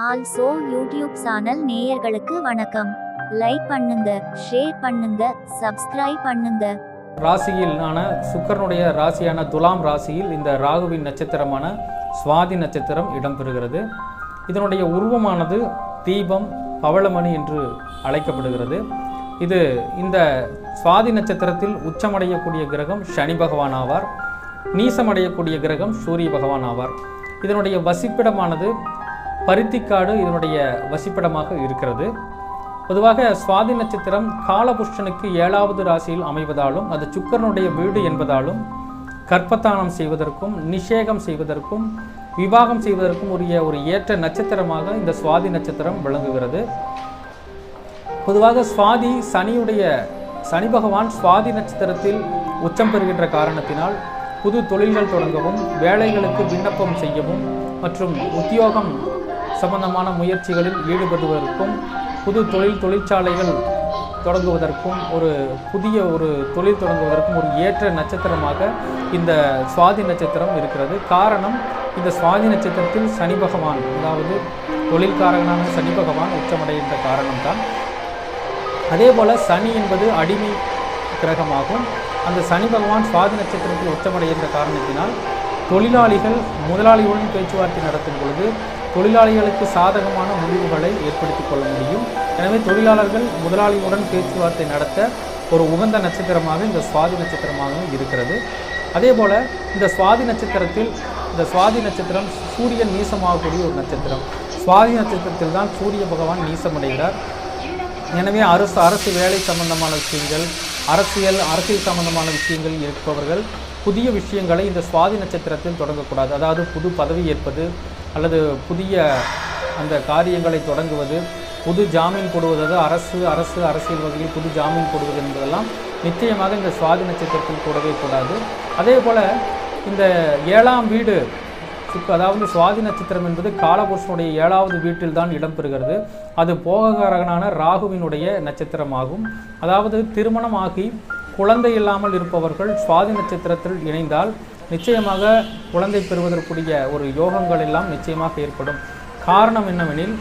Also YouTube channel நேயர்களுக்கு வணக்கம். Like பண்ணுங்க, ஷேர் பண்ணுங்க, சப்ஸ்கிரைப் பண்ணுங்க. ராசியிலான சுக்கிரனுடைய ராசியான துலாம் ராசியில் இந்த ராகுவின் நட்சத்திரமான சுவாதி நட்சத்திரம் இடம்பெறுகிறது. இதனுடைய உருவமானது தீபம் பவளமணி என்று அழைக்கப்படுகிறது. இந்த சுவாதி நட்சத்திரத்தில் உச்சமடையக்கூடிய கிரகம் சனி பகவான் ஆவார். நீசமடையக்கூடிய கிரகம் சூரிய பகவான் ஆவார். இதனுடைய வசிப்பிடமானது பருத்திக்காடு இதனுடைய வசிப்பிடமாக இருக்கிறது. பொதுவாக சுவாதி நட்சத்திரம் காலபுருஷனுக்கு 7வது ராசியில் அமைவதாலும் அது சுக்கிரனுடைய வீடு என்பதாலும் கற்பத்தானம் செய்வதற்கும் நிஷேகம் செய்வதற்கும் விவாகம் செய்வதற்கும் உரிய ஒரு ஏற்ற நட்சத்திரமாக இந்த சுவாதி நட்சத்திரம் விளங்குகிறது. பொதுவாக சனி பகவான் சுவாதி நட்சத்திரத்தில் உச்சம் பெறுகின்ற காரணத்தினால் புது தொழில்கள் தொடங்கவும் வேலைகளுக்கு விண்ணப்பம் செய்யவும் மற்றும் உத்தியோகம் சம்பந்தமான முயற்சிகளில் ஈடுபடுவதற்கும் புது தொழிற்சாலைகள் தொடங்குவதற்கும் புதிய தொழில் தொடங்குவதற்கும் ஒரு ஏற்ற நட்சத்திரமாக இந்த சுவாதி நட்சத்திரம் இருக்கிறது. காரணம், இந்த சுவாதி நட்சத்திரத்தில் சனி பகவான், அதாவது தொழில்காரகனான சனி பகவான் உச்சமடைகின்ற காரணம்தான். அதே போல சனி என்பது அடிமை கிரகமாகும். அந்த சனி பகவான் சுவாதி நட்சத்திரத்தில் உச்சமடைகின்ற காரணத்தினால் தொழிலாளிகள் முதலாளிகளுடன் பேச்சுவார்த்தை நடத்தும் பொழுது தொழிலாளிகளுக்கு சாதகமான முடிவுகளை ஏற்படுத்திக் கொள்ள முடியும். எனவே தொழிலாளர்கள் முதலாளிகளுடன் பேச்சுவார்த்தை நடத்த ஒரு உகந்த நட்சத்திரமாக இந்த சுவாதி நட்சத்திரமாக இருக்கிறது. அதே போல இந்த சுவாதி நட்சத்திரம் சூரியன் நீசமாகக்கூடிய ஒரு நட்சத்திரம். சுவாதி நட்சத்திரத்தில் தான் சூரிய பகவான் நீசமடைகிறார். எனவே அரசு வேலை சம்பந்தமான விஷயங்கள், அரசியல் சம்பந்தமான விஷயங்கள் இருப்பவர்கள் புதிய விஷயங்களை இந்த சுவாதி நட்சத்திரத்தில் தொடங்கக்கூடாது. அதாவது புது பதவி ஏற்பது அல்லது புதிய அந்த காரியங்களை தொடங்குவது, புது ஜாமீன் போடுவது, அரசியல் வகையில் புது ஜாமீன் போடுவது என்பதெல்லாம் நிச்சயமாக இந்த சுவாதி நட்சத்திரத்தில் கூடவே கூடாது. அதே போல் இந்த 7ஆம் வீடு, அதாவது சுவாதி நட்சத்திரம் என்பது காலபுருஷனுடைய 7வது வீட்டில் தான் இடம்பெறுகிறது. அது போககாரகனான ராகுவினுடைய நட்சத்திரமாகும். அதாவது திருமணமாகி குழந்தை இல்லாமல் இருப்பவர்கள் சுவாதி நட்சத்திரத்தில் இணைந்தால் நிச்சயமாக குழந்தை பெறுவதற்குரிய ஒரு யோகங்கள் எல்லாம் நிச்சயமாக ஏற்படும். காரணம் என்னவெனில்,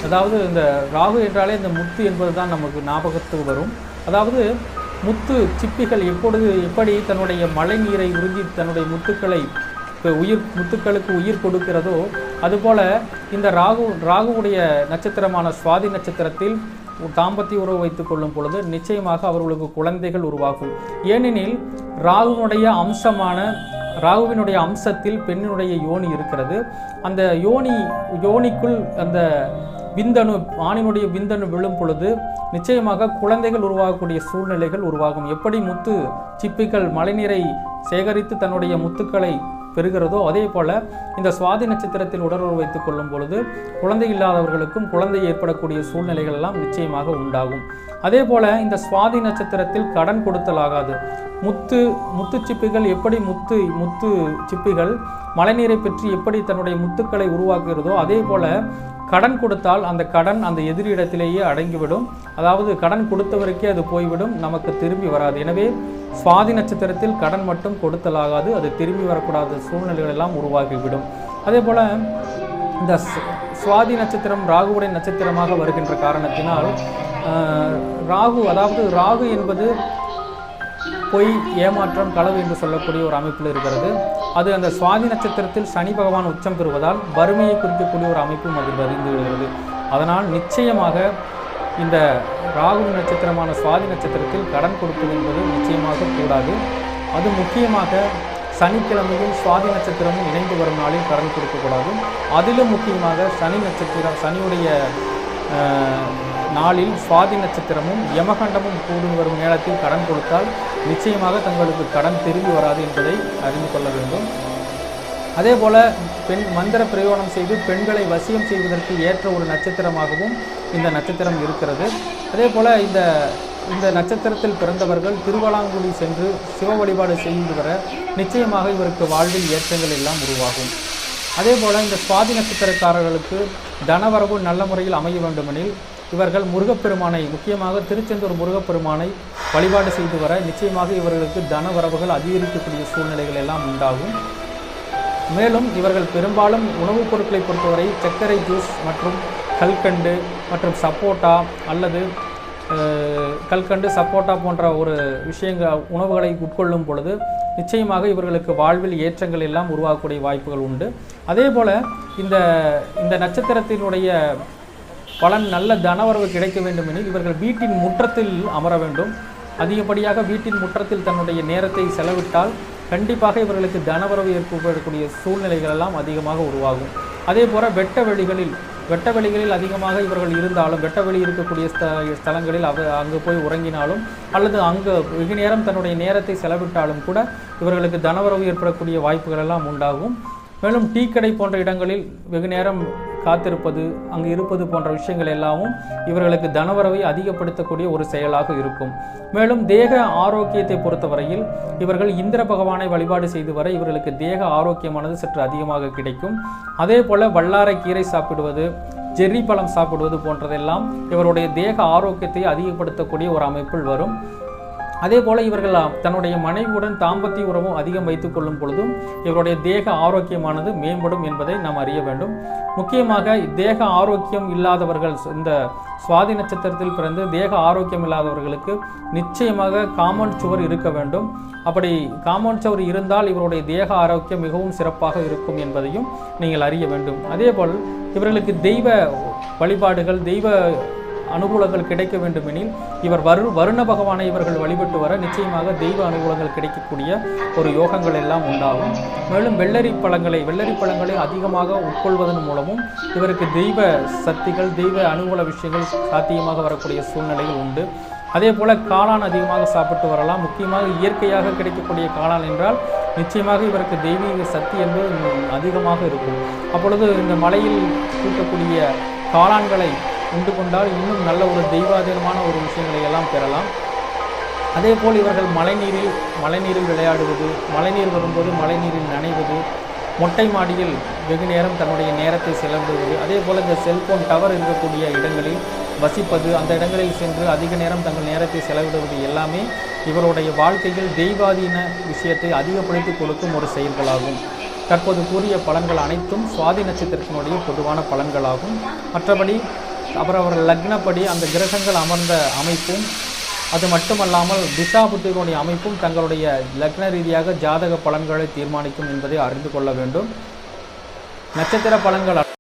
அதாவது இந்த ராகு என்றாலே இந்த முத்து என்பது தான் நமக்கு ஞாபகத்துக்கு வரும். அதாவது முத்து சிப்பிகள் எப்படி தன்னுடைய மழை நீரை உறிஞ்சி தன்னுடைய முத்துக்களுக்கு உயிர் கொடுக்கிறதோ, அதுபோல இந்த ராகுவுடைய நட்சத்திரமான சுவாதி நட்சத்திரத்தில் தாம்பத்திய உறவு வைத்துக் கொள்ளும் பொழுது நிச்சயமாக அவர்களுக்கு குழந்தைகள் உருவாகும். ஏனெனில் ராகுவினுடைய அம்சத்தில் பெண்ணினுடைய யோனி இருக்கிறது. அந்த யோனிக்குள் அந்த விந்தணு, ஆணினுடைய விந்தணு விழும் பொழுது நிச்சயமாக குழந்தைகள் உருவாகக்கூடிய சூழ்நிலைகள் உருவாகும். எப்படி முத்து சிப்பிகள் மழைநீரை சேகரித்து தன்னுடைய முத்துக்களை பெறுகிறதோ, அதே போல இந்த சுவாதி நட்சத்திரத்தில் உடலுறவு வைத்துக் கொள்ளும் பொழுது குழந்தை இல்லாதவர்களுக்கும் குழந்தை ஏற்படக்கூடிய சூழ்நிலைகள் எல்லாம் நிச்சயமாக உண்டாகும். அதே போல இந்த சுவாதி நட்சத்திரத்தில் கடன் கொடுத்தல் ஆகாது. முத்து சிப்பிகள் எப்படி முத்து சிப்பிகள் மழைநீரை பெற்று எப்படி தன்னுடைய முத்துக்களை உருவாக்குகிறதோ, அதே போல கடன் கொடுத்தால் அந்த கடன் அந்த எதிரிடத்திலேயே அடங்கிவிடும். அதாவது கடன் கொடுத்தவருக்கே அது போய்விடும், நமக்கு திரும்பி வராது. எனவே சுவாதி நட்சத்திரத்தில் கடன் மட்டும் கொடுத்தலாகாது, அது திரும்பி வரக்கூடாத சூழ்நிலைகள் எல்லாம் உருவாகிவிடும். அதே போல இந்த சுவாதி நட்சத்திரம் ராகுவுடைய நட்சத்திரமாக வருகின்ற காரணத்தினால் ராகு என்பது பொய், ஏமாற்றம், களவு என்று சொல்லக்கூடிய ஒரு அமைப்பில் இருக்கிறது. அது அந்த சுவாதி நட்சத்திரத்தில் சனி பகவான் உச்சம் பெறுவதால் வறுமையை குறிக்கக்கூடிய ஒரு அமைப்பும் அதில் வருந்து வருகிறது. அதனால் நிச்சயமாக இந்த ராகு நட்சத்திரமான சுவாதி நட்சத்திரத்தில் கடன் கொடுப்பது என்பது நிச்சயமாக கூடாது. அது முக்கியமாக சனிக்கிழமையில் சுவாதி நட்சத்திரமும் இணைந்து வரும் நாளில் கடன் கொடுக்கக்கூடாது. அதிலும் முக்கியமாக சனியுடைய நாளில் சுவாதி நட்சத்திரமும் யமகண்டமும் கூடி வரும் நேரத்தில் கடன் கொடுத்தால் நிச்சயமாக தங்களுக்கு கடன் திரும்பி வராது என்பதை அறிந்து கொள்ள வேண்டும். அதே போல மந்திர பிரயோகம் செய்து பெண்களை வசியம் செய்வதற்கு ஏற்ற ஒரு நட்சத்திரமாகவும் இந்த நட்சத்திரம் இருக்கிறது. அதே போல இந்த நட்சத்திரத்தில் பிறந்தவர்கள் திருவலாங்குடி சென்று சிவ வழிபாடு செய்து வர நிச்சயமாக இவருக்கு வாழ்வில் ஏற்றங்கள் எல்லாம் உருவாகும். அதே போல இந்த சுவாதி நட்சத்திரக்காரர்களுக்கு தனவரவு நல்ல முறையில் அமைய வேண்டுமெனில் இவர்கள் முருகப்பெருமானை, முக்கியமாக திருச்செந்தூர் முருகப்பெருமானை வழிபாடு செய்து வர நிச்சயமாக இவர்களுக்கு தன வரவுகள் அதிகரிக்கக்கூடிய சூழ்நிலைகள் எல்லாம் உண்டாகும். மேலும் இவர்கள் பெரும்பாலும் உணவுப் பொருட்களை பொறுத்தவரை சர்க்கரை ஜூஸ் மற்றும் கல்கண்டு மற்றும் சப்போட்டா அல்லது கல்கண்டு சப்போட்டா போன்ற ஒரு உணவுகளை உட்கொள்ளும் பொழுது நிச்சயமாக இவர்களுக்கு வாழ்வில் ஏற்றங்கள் எல்லாம் உருவாகக்கூடிய வாய்ப்புகள் உண்டு. அதே போல் இந்த நட்சத்திரத்தினுடைய பலன் நல்ல தனவரவு கிடைக்க வேண்டும் எனில் இவர்கள் வீட்டின் முற்றத்தில் அமர வேண்டும். அதிகப்படியாக வீட்டின் முற்றத்தில் தன்னுடைய நேரத்தை செலவிட்டால் கண்டிப்பாக இவர்களுக்கு தனவரவு ஏற்படக்கூடிய சூழ்நிலைகள் எல்லாம் அதிகமாக உருவாகும். அதே போல் வெட்ட வெளிகளில் அதிகமாக இவர்கள் இருந்தாலும், வெட்டவெளி இருக்கக்கூடிய ஸ்தலங்களில் அங்கு போய் உறங்கினாலும் அல்லது அங்கு வெகு நேரம் தன்னுடைய நேரத்தை செலவிட்டாலும் கூட இவர்களுக்கு தனவரவு ஏற்படக்கூடிய வாய்ப்புகள் எல்லாம் உண்டாகும். மேலும் டீ கடை போன்ற இடங்களில் வெகு நேரம் காத்திருப்பது, அங்கு இருப்பது போன்ற விஷயங்கள் எல்லாமும் இவர்களுக்கு தனவரவை அதிகப்படுத்தக்கூடிய ஒரு செயலாக இருக்கும். மேலும் தேக ஆரோக்கியத்தை பொறுத்தவரையில் இவர்கள் இந்திர பகவானை வழிபாடு செய்து வர இவர்களுக்கு தேக ஆரோக்கியமானது சற்று அதிகமாக கிடைக்கும். அதே போல வல்லாரை கீரை சாப்பிடுவது, ஜெர்ரி பழம் சாப்பிடுவது போன்றதெல்லாம் இவருடைய தேக ஆரோக்கியத்தை அதிகப்படுத்தக்கூடிய ஒரு அமைப்பில் வரும். அதே போல இவர்கள் தன்னுடைய மனைவியுடன் தாம்பத்திய உறவும் அதிகம் வைத்துக் கொள்ளும் பொழுதும் இவருடைய தேக ஆரோக்கியமானது மேம்படும் என்பதை நாம் அறிய வேண்டும். முக்கியமாக தேக ஆரோக்கியம் இல்லாதவர்கள், இந்த சுவாதி நட்சத்திரத்தில் பிறந்து தேக ஆரோக்கியம் இல்லாதவர்களுக்கு நிச்சயமாக காம்பவுண்ட் சுவர் இருக்க வேண்டும். அப்படி காம்பவுண்ட் சுவர் இருந்தால் இவருடைய தேக ஆரோக்கியம் மிகவும் சிறப்பாக இருக்கும் என்பதையும் நீங்கள் அறிய வேண்டும். அதேபோல் இவர்களுக்கு தெய்வ வழிபாடுகள், தெய்வ அனுகூலங்கள் கிடைக்க வேண்டுமெனில் இவர் வருண பகவானை இவர்கள் வழிபட்டு வர நிச்சயமாக தெய்வ அனுகூலங்கள் கிடைக்கக்கூடிய ஒரு யோகங்கள் எல்லாம் உண்டாகும். மேலும் வெள்ளரி பழங்களை அதிகமாக உட்கொள்வதன் மூலமும் இவருக்கு தெய்வ சக்திகள், தெய்வ அனுகூல விஷயங்கள் சாத்தியமாக வரக்கூடிய சூழ்நிலைகள் உண்டு. அதே போல காளான் அதிகமாக சாப்பிட்டு வரலாம். முக்கியமாக இயற்கையாக கிடைக்கக்கூடிய காளான் என்றால் நிச்சயமாக இவருக்கு தெய்வீக சக்தி என்பது அதிகமாக இருக்கும். அப்பொழுது இந்த மலையில் கூட்டக்கூடிய காளான்களை உண்டு கொண்டால் இன்னும் நல்ல ஒரு தெய்வாதீனமான ஒரு விஷயங்களை எல்லாம் பெறலாம். அதே போல் இவர்கள் மழைநீரில் விளையாடுவது, மழைநீர் வரும்போது மழைநீரில் நனைவது, மொட்டை மாடியில் வெகு நேரம் தன்னுடைய நேரத்தை செலவிடுவது, அதே போல் இந்த செல்போன் டவர் இருக்கக்கூடிய இடங்களில் வசிப்பது, அந்த இடங்களில் சென்று அதிக நேரம் தங்கள் நேரத்தை செலவிடுவது எல்லாமே இவருடைய வாழ்க்கையில் தெய்வாதீன விஷயத்தை அதிகப்படுத்தி கொடுக்கும் ஒரு செயல்களாகும். தற்போது கூறிய பலன்கள் அனைத்தும் சுவாதி நட்சத்திரத்தினுடைய பொதுவான பலன்களாகும். மற்றபடி அவரவர் லக்னப்படி அந்த கிரகங்கள் அமர்ந்த அமைப்பும், அது மட்டுமல்லாமல் திசா புத்திகளுடைய அமைப்பும் தங்களுடைய லக்ன ரீதியாக ஜாதக பலன்களை தீர்மானிக்கும் என்பதை அறிந்து கொள்ள வேண்டும். நட்சத்திர பலன்கள்